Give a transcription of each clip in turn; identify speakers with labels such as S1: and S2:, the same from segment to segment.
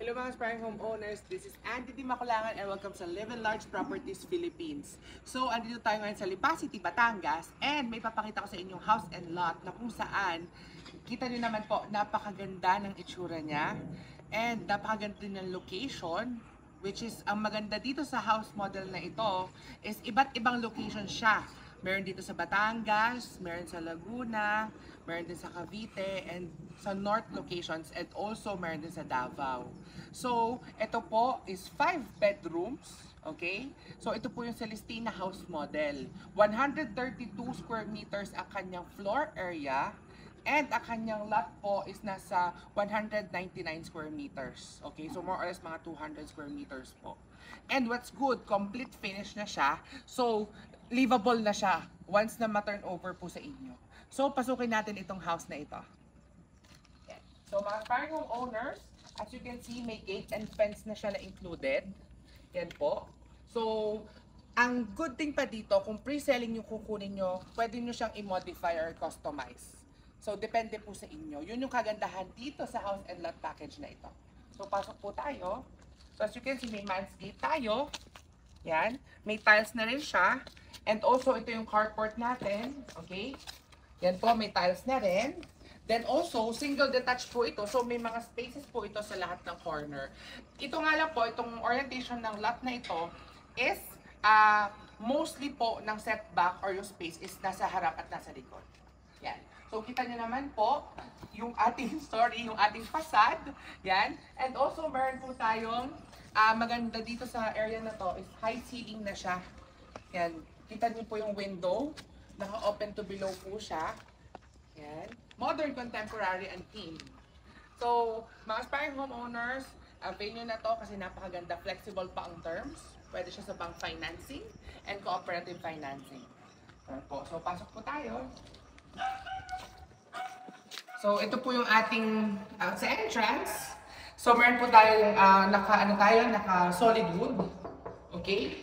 S1: Hello mga aspiring homeowners, this is Andy Di Maculangan and welcome sa Live and Large Properties Philippines. So, andito tayo ngayon sa Lipa City, Batangas and may papakita ko sa inyong house and lot na kung saan kita nyo naman po, napakaganda ng itsura niya and napakaganda din ng location, which is ang maganda dito sa house model na ito is iba't ibang location siya. Meron dito sa Batangas, meron sa Laguna, meron din sa Cavite, and sa North locations, and also meron din sa Davao. So, ito po is 5 bedrooms, okay? So, ito po yung Celestina house model. 132 square meters ang kanyang floor area, and ang kanyang lot po is nasa 199 square meters. Okay, so more or less mga 200 square meters po. And what's good, complete finish na siya. So, livable na siya once na ma-turn over po sa inyo. So, pasukin natin itong house na ito. Yan. So, mga aspiring homeowners, as you can see, may gate and fence na siya na included. Yan po. So, ang good thing pa dito, kung pre-selling yung kukunin nyo, pwede nyo siyang i-modify or customize. So, depende po sa inyo. Yun yung kagandahan dito sa house and lot package na ito. So, pasok po tayo. So, as you can see, may manscape tayo. Yan. May tiles na rin siya. And also, ito yung carport natin. Okay? Yan po, may tiles na rin. Then also, single detached po ito. So, may mga spaces po ito sa lahat ng corner. Ito nga lang po, itong orientation ng lot na ito is mostly po ng setback or yung space is nasa harap at nasa likod. Yan. So, kita nyo naman po yung ating yung ating facade. Yan. And also, meron po tayong maganda dito sa area na to is high ceiling na siya. Yan. Kita niyo po yung window. Naka-open to below po siya. Yan. Modern, contemporary, and theme. So, mga aspiring homeowners, avail nyo na to kasi napakaganda. Flexible pa ang terms. Pwede siya sa bank financing and cooperative financing. So, pasok po tayo. So, ito po yung ating sa entrance. So, meron po tayong naka solid wood. Okay?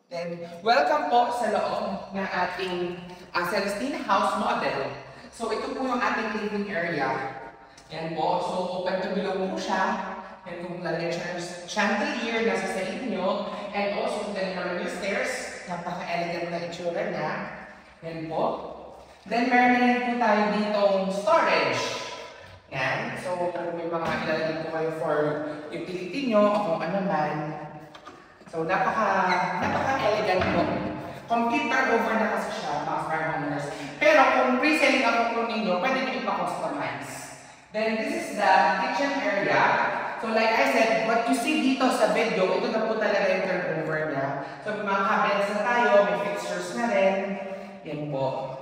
S1: Then, welcome po sa loob ng ating Celestina house model. So, ito po yung ating living area. Yan po. So, open to below po siya. And kung lalagyan siya ng chandelier, nasa sa inyo. And also, then naman yung stairs. Napaka-elegant na itsura niya. Yan po. Then, meron na rin po tayo ditong storage. Yan. So, kung may mga ilalagay po kayo for utility nyo o kung ano man. So, napaka-elegant po. Complete turnover na kasi siya, mga aspiring homeowners. Pero kung pre-selling ako po ninyo, pwede nyo ipa-customize. Then, this is the kitchen area. So, like I said, what you see dito sa video, ito na po talaga yung turnover niya. So, may mga cabinets na tayo, may fixtures na rin. Yan po.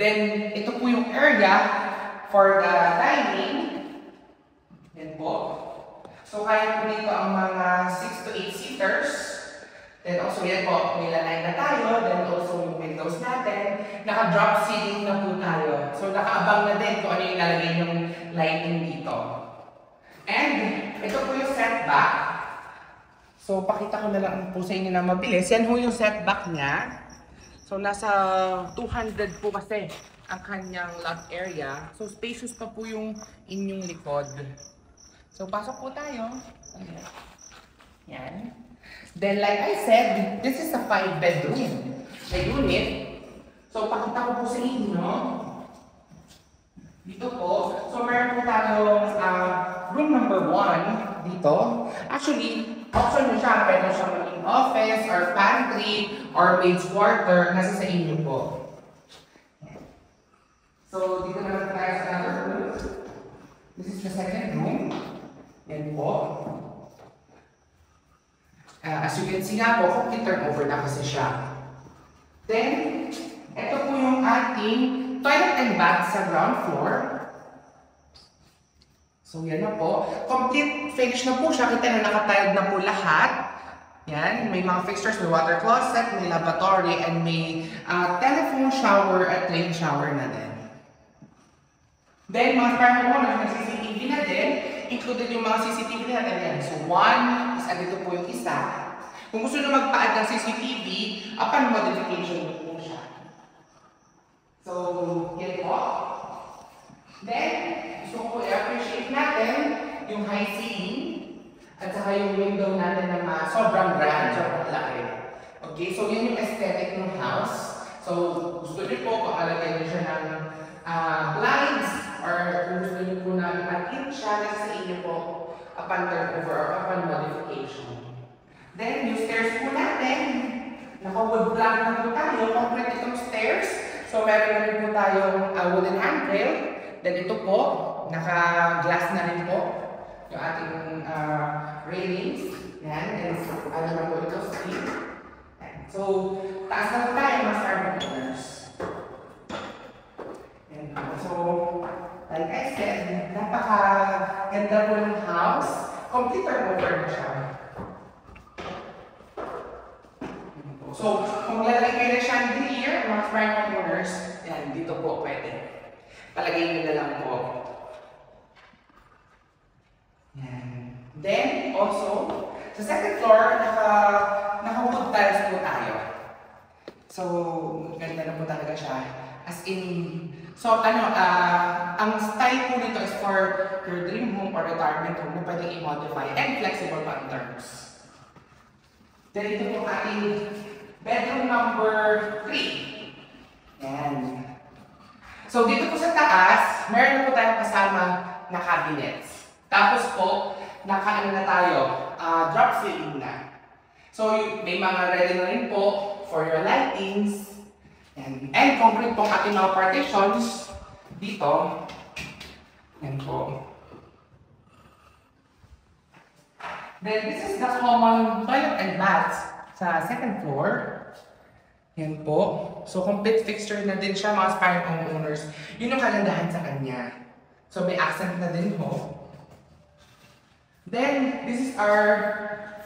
S1: Then, ito po yung area for the dining. Yan po. So, kaya po dito ang mga 6 to 8 seaters. Then also, yan po, may lanay na tayo. Then also, yung windows natin. Naka-drop ceiling na po tayo. So, nakaabang na din kung ano yung lalagay yung lighting dito. And, ito po yung setback. So, pakita ko na lang po sa inyo na mabilis. Yan po yung setback niya. So, nasa 200 po kasi ang kanyang lot area. So, spacious pa po yung inyong likod. So, pasok po tayo. Yan. Then, like I said, this is a 5-bedroom na unit. So, pakita ko po sa inyo. Dito po. So, meron po tayong room number 1 dito. Actually, option nyo siya. Pwede siya maging office or pantry or maid's quarter. Nasa sa inyo po. So, dito naman tayo sa other room. This is the second room. Yan po. As you can see nga po, complete turnover na kasi siya. Then, ito po yung ating toilet and bath sa ground floor. So, yan na po. Complete finish na po siya. Kita na nakatiled na po lahat. Yan. May mga fixtures, may water closet, may lavatory, and may telephone shower at rain shower na din. Then, mga aspiring homeowners, may CCTV na din. Included yung mga CCTV natin yan. So, one is andito po yung isa. Kung gusto nyo magpa-add ng CCTV, upon modification po siya. So, yan po. Then, gusto ko i-appreciate natin yung high ceiling, at saka yung window natin na sobrang grand, sobrang laki. Okay, so yun yung aesthetic ng house. So, gusto niyo po, pakalagay niyo siya ng blinds, or kung gusto niyo po na i-add siya, nasa inyo po upon turnover or upon modification. Then, yung stairs po natin, naka-wood plank na po tayo, complete itong stairs. So, meron na rin po tayong wooden handrail. Then, ito po, naka-glass na rin po yung ating railings. Yan, and ano na po ito, steel. So, taas na po tayo, mga starboard owners. So, like I said, napaka-ganda po ng house. Complete turnover na siya. So, kung lalagay kayo ng chandelier, mga starboard owners, yan, dito po pwede. Palagay nyo na lang po. Yan. Then, also, sa second floor, naka-wood tiles po tayo. So, ganda na po talaga siya. As in, so ang style po nito is for your dream home or retirement home na pwedeng i-modify and flexible pa in terms. Then ito po ating bedroom number 3. Yan. So dito po sa taas, meron po tayong kasama na cabinets. Tapos po, naka-ano na tayo, drop ceiling na. So may mga ready na rin po for your lightings. And concrete pong ating mga partitions dito. Yan po. Then this is the common toilet and bath sa second floor. Yan po. So complete fixture na din siya, mga aspiring homeowners. Yun yung kagandahan sa kanya. So may accent na din po. Then this is our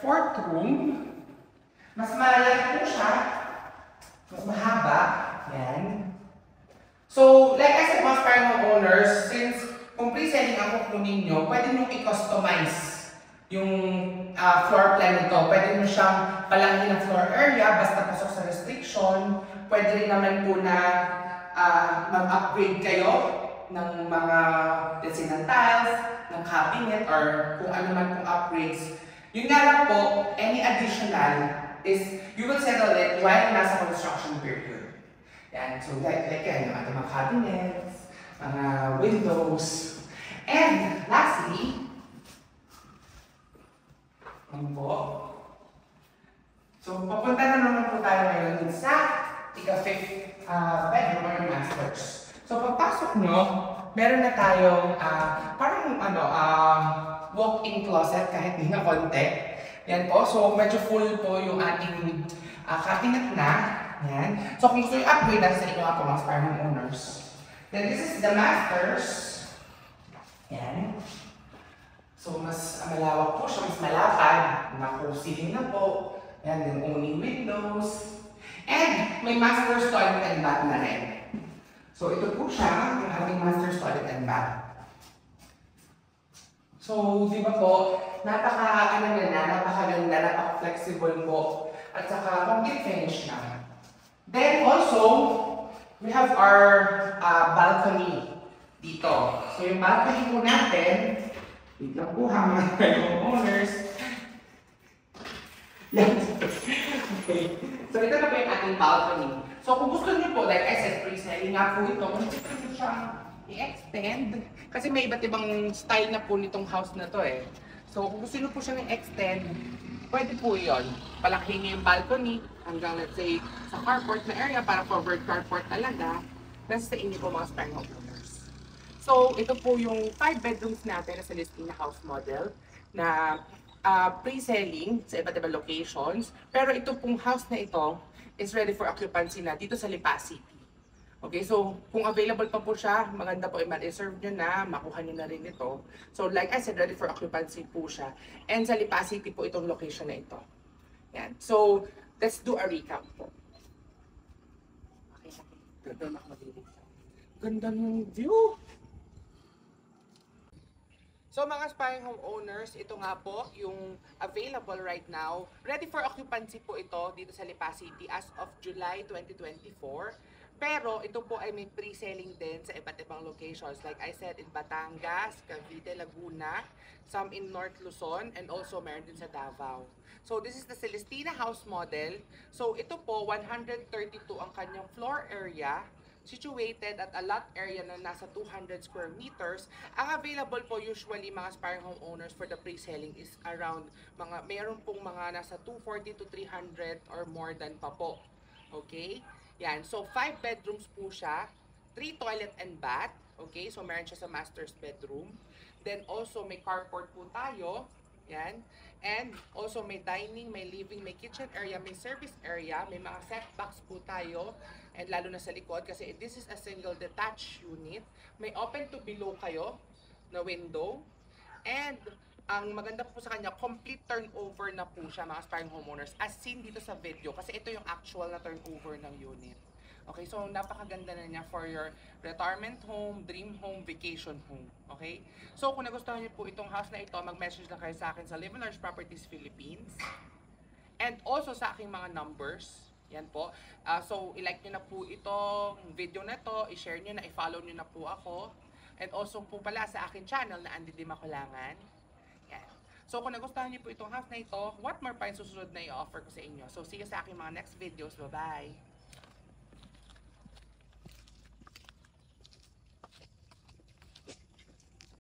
S1: fourth room. Mas malaki po siya. Mas mahaba. Yan. So, like I said, mga aspiring homeowners, since kung pre-selling ang kukunin nyo, pwede nyo i-customize yung floor plan nito. Pwede nyo siyang palahin ng floor area, basta pasok sa restriction. Pwede rin naman po na mag-upgrade kayo ng mga ng tiles, ng cabinet, or kung ano man pong upgrades. Yun nga lang po, any additional is you will settle it while nasa construction period. Yan, so like yan, yung ating mga cabinets, mga windows. And lastly, ano po? So papunta na naman po tayo ngayon sa ika-fifth bedroom or masters. So pagpasok nyo, meron na tayong parang walk-in closet kahit hindi na konti. Yan po, so medyo full po yung ating cabinet na. Yan. So kung gusto yung upgrade, nasa inyo nga po mga aspiring owners. Then this is the masters. Yan. So mas malawak po siya, mas malapad. Naku-ceiling na po. Yan, then only windows. And may master's toilet and bath na rin. So ito po siya, yung ating master's toilet and bath. So, di ba po, napaka-ganda, napaka-flexible po. At saka complete finish na. Then also, we have our balcony dito. So yung balcony po natin, wait lang po ha mga owners. Yan. Okay. So ito na po yung ating balcony. So kung gusto niyo po, like I said, pre-selling nga po ito, kung gusto niyo siyang i-extend, kasi may iba't ibang style na po nitong house na to eh. So kung gusto niyo po siyang i-extend, pwede po yun. Palakihin niyo yung balcony hanggang let's say sa carport na area para covered carport talaga. Nasa sa inyo po mga aspiring homeowners. So ito po yung 5 bedrooms natin na sa listing na house model na pre-selling sa iba't ibang locations. Pero ito pong house na ito is ready for occupancy na dito sa Lipa City. Okay, so kung available pa po siya, maganda po i-reserve nyo na, makuha nyo na rin ito. So like I said, ready for occupancy po siya. And sa Lipa City po itong location na ito. Yan. So, let's do a recap po. Okay, ganda na ako madilig. Ganda ng view! So mga aspiring homeowners, ito nga po yung available right now. Ready for occupancy po ito dito sa Lipa City as of July 2024. Pero ito po ay may pre-selling din sa iba't ibang locations. Like I said, in Batangas, Cavite, Laguna, some in North Luzon, and also meron din sa Davao. So this is the Celestina house model. So ito po, 132 ang kanyang floor area, situated at a lot area na nasa 200 square meters. Ang available po usually mga aspiring homeowners for the pre-selling is around mayroon pong mga nasa 240 to 300 or more than pa po. Okay? Yan. So, 5 bedrooms po siya. 3 toilet and bath. Okay? So, meron siya sa master's bedroom. Then, also, may carport po tayo. Yan. And, also, may dining, may living, may kitchen area, may service area. May mga setbacks po tayo. And, lalo na sa likod. Kasi this is a single detached unit. May open to below kayo na window. And, ang maganda po sa kanya, complete turnover na po siya mga aspiring homeowners as seen dito sa video kasi ito yung actual na turnover ng unit. Okay, so napakaganda na niya for your retirement home, dream home, vacation home. Okay? So kung nagustuhan niyo po itong house na ito, mag-message lang kayo sa akin sa Live and Large Properties Philippines. And also sa aking mga numbers. Yan po. So i-like niyo na po itong video na to, i-share niyo na, i-follow niyo na po ako. And also po pala sa aking channel na Andy D. Makulangan. Yan. So kung nagustuhan niyo po itong house na ito, what more pa yung susunod na i-offer ko sa inyo. So see you sa aking mga next videos. Bye-bye!